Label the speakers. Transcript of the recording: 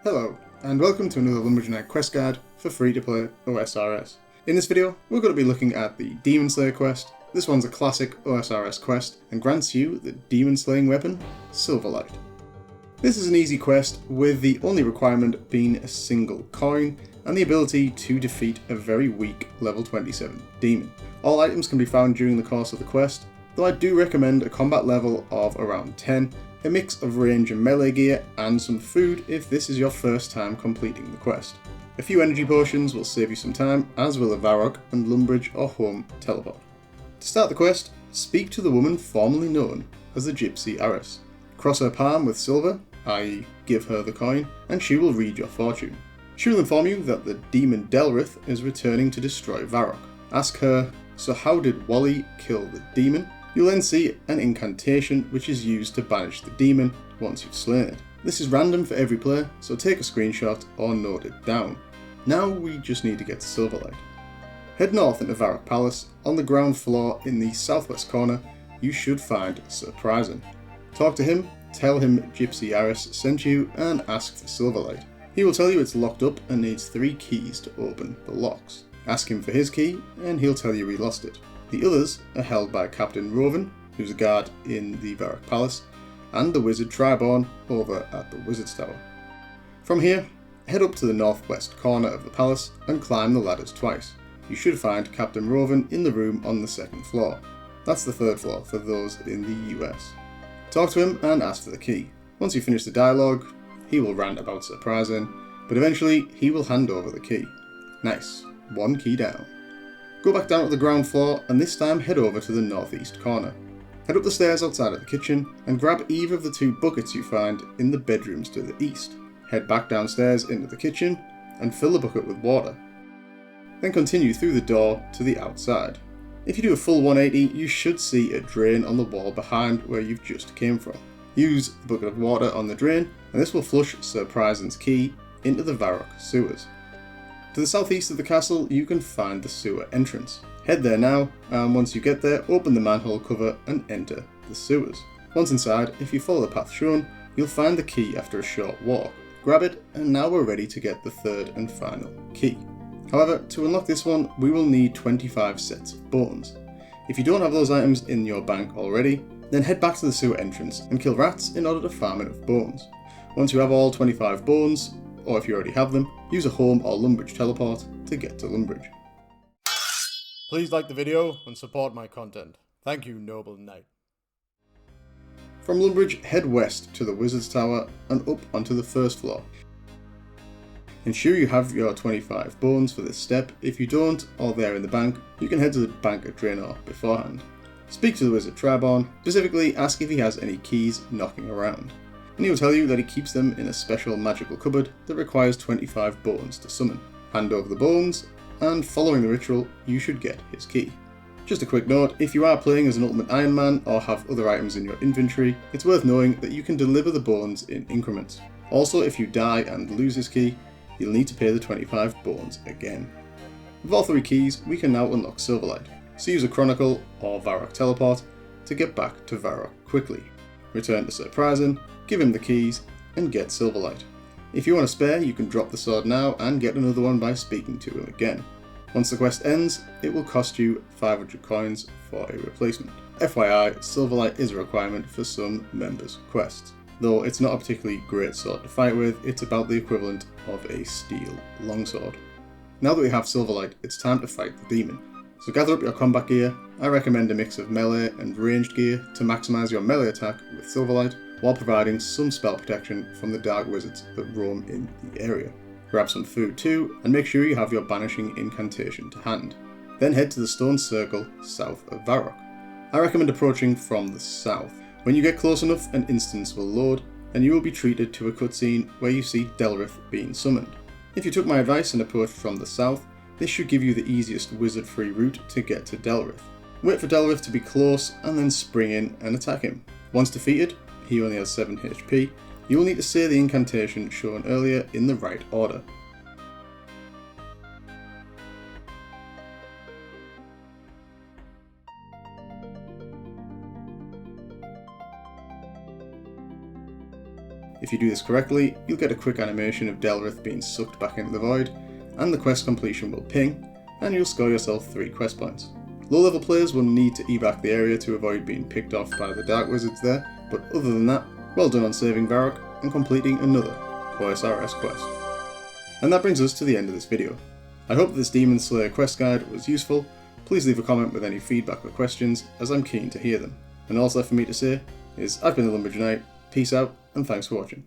Speaker 1: Hello, and welcome to another Lumberjack quest guide for free-to-play OSRS. In this video, we're going to be looking at the Demon Slayer quest. This one's a classic OSRS quest and grants you the demon slaying weapon, Silverlight. This is an easy quest with the only requirement being a single coin and the ability to defeat a very weak level 27 demon. All items can be found during the course of the quest, though I do recommend a combat level of around 10, a mix of range and melee gear, and some food if this is your first time completing the quest. A few energy potions will save you some time, as will a Varrock and Lumbridge or home teleport. To start the quest, speak to the woman formerly known as the Gypsy Aris. Cross her palm with silver, i.e. give her the coin, and she will read your fortune. She will inform you that the demon Delrith is returning to destroy Varrock. Ask her, so how did Wally kill the demon? You'll then see an incantation which is used to banish the demon once you've slain it. This is random for every player, so take a screenshot or note it down. Now we just need to get to Silverlight. Head north into Varrock Palace. On the ground floor in the southwest corner, you should find Sir Pryzn. Talk to him, tell him Gypsy Aris sent you, and ask for Silverlight. He will tell you it's locked up and needs 3 keys to open the locks. Ask him for his key, and he'll tell you he lost it. The others are held by Captain Roven, who's a guard in the Varrock Palace, and the wizard Triborn over at the Wizard's Tower. From here, head up to the northwest corner of the palace and climb the ladders twice. You should find Captain Roven in the room on the 2nd floor. That's the 3rd floor for those in the US. Talk to him and ask for the key. Once you finish the dialogue, he will rant about Sir Pryzn, but eventually he will hand over the key. Nice, 1 key down. Go back down to the ground floor and this time head over to the northeast corner. Head up the stairs outside of the kitchen and grab either of the 2 buckets you find in the bedrooms to the east. Head back downstairs into the kitchen and fill the bucket with water. Then continue through the door to the outside. If you do a full 180, you should see a drain on the wall behind where you've just came from. Use the bucket of water on the drain and this will flush Sir Pryzn's key into the Varrock sewers. To the southeast of the castle, you can find the sewer entrance. Head there now, and once you get there, open the manhole cover and enter the sewers. Once inside, if you follow the path shown, you'll find the key after a short walk. Grab it, and now we're ready to get the 3rd and final key. However, to unlock this one, we will need 25 sets of bones. If you don't have those items in your bank already, then head back to the sewer entrance and kill rats in order to farm enough bones. Once you have all 25 bones, or if you already have them, use a home or Lumbridge teleport to get to Lumbridge. Please like the video and support my content. Thank you, noble knight. From Lumbridge, head west to the Wizard's Tower and up onto the 1st floor. Ensure you have your 25 bones for this step. If you don't, or they're in the bank, you can head to the bank at Draenor beforehand. Speak to the wizard Triborn, specifically ask if he has any keys knocking around. And he will tell you that he keeps them in a special magical cupboard that requires 25 bones to summon. Hand over the bones, and following the ritual, you should get his key. Just a quick note, if you are playing as an Ultimate Iron Man or have other items in your inventory, it's worth knowing that you can deliver the bones in increments. Also, if you die and lose his key, you'll need to pay the 25 bones again. With all 3 keys, we can now unlock Silverlight, so use a Chronicle or Varrock teleport to get back to Varrock quickly. Return to Sir Pryzn, give him the keys, and get Silverlight. If you want a spare, you can drop the sword now and get another one by speaking to him again. Once the quest ends, it will cost you 500 coins for a replacement. FYI, Silverlight is a requirement for some members' quests. Though it's not a particularly great sword to fight with, it's about the equivalent of a steel longsword. Now that we have Silverlight, it's time to fight the demon. So gather up your combat gear. I recommend a mix of melee and ranged gear to maximise your melee attack with Silverlight, while providing some spell protection from the dark wizards that roam in the area. Grab some food too, and make sure you have your banishing incantation to hand. Then head to the stone circle south of Varrock. I recommend approaching from the south. When you get close enough, an instance will load, and you will be treated to a cutscene where you see Delrith being summoned. If you took my advice and approached from the south, this should give you the easiest wizard-free route to get to Delrith. Wait for Delrith to be close, and then spring in and attack him. Once defeated, he only has 7 HP, you will need to say the incantation shown earlier in the right order. If If you do this correctly, you'll get a quick animation of Delrith being sucked back into the void, and the quest completion will ping, and you'll score yourself 3 quest points. Low level players will need to evac the area to avoid being picked off by the Dark Wizards there, but other than that, well done on saving Varrock and completing another OSRS quest. And that brings us to the end of this video. I hope this Demon Slayer quest guide was useful. Please leave a comment with any feedback or questions, as I'm keen to hear them. And all left for me to say is I've been the Lumberjay Knight, peace out, and thanks for watching.